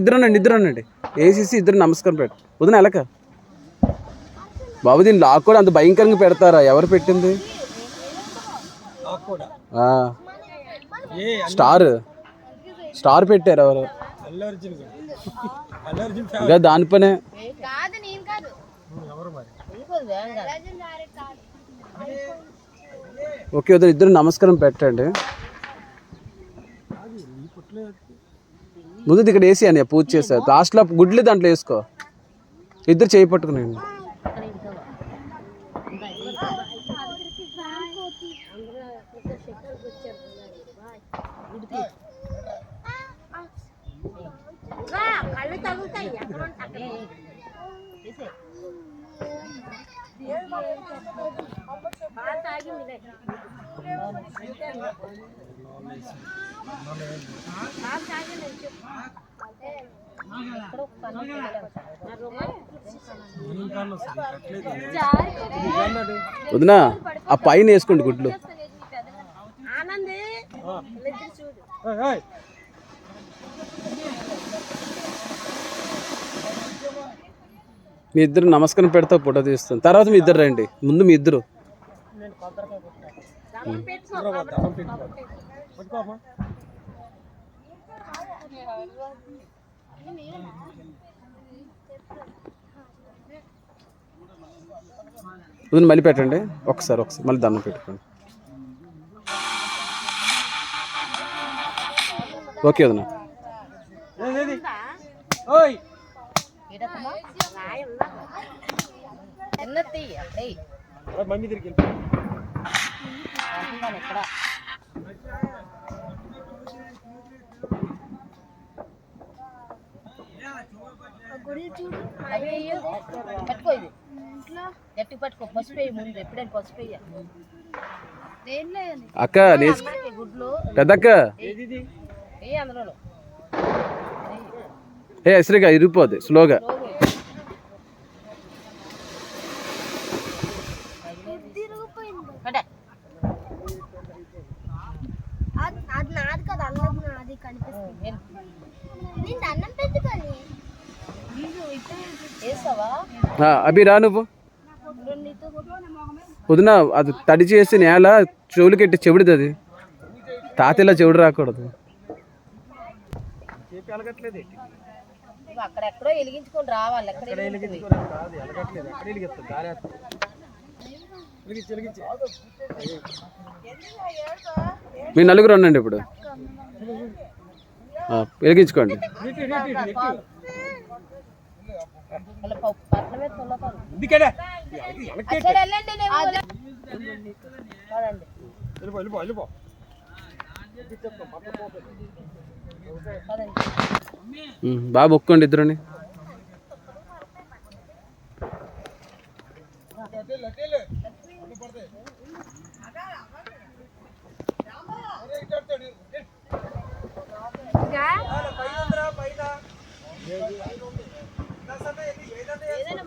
ఇద్దరునండి వేసేసి ఇద్దరు నమస్కారం పెట్టు. వదిన ఎలక బాబు దీన్ని లాక్ కూడా అంత భయంకరంగా పెడతారా? ఎవరు పెట్టింది? స్టార్ పెట్టారు ఎవరు? ఇంకా దాని పనే. ఓకే వదిన ఇద్దరు నమస్కారం పెట్టండి. ముందు ఇక్కడ వేసి అని పూజ చేస్తారు. లాస్ట్లో గుడ్లు దాంట్లో వేసుకో. ఇద్దరు చేయి పట్టుకునేయండి. వదినా ఆ పైన వేసుకోండి గుడ్లు. మీ ఇద్దరు నమస్కారం పెడతా ఫోటో తీస్తాను. తర్వాత మీ ఇద్దరు రండి. ముందు మీ ఇద్దరు మళ్ళీ పెట్టండి. ఒకసారి మళ్ళీ దండం పెట్టుకోండి. ఓకే వదినా. అక్క పెద్దక్క అసలుగా ఇరిగిపోద్ది స్లోగా. అభి రా నువ్వు. వదిన అది తడి చేసి నేల చెవులు కట్టి చెవిడిది. అది తాతలా చెవుడు రాకూడదు. మీ నలుగురు ఉండండి. ఇప్పుడు వెలిగించుకోండి. బాగా ఒక్కండి ఇద్దరుని. ఏదైనా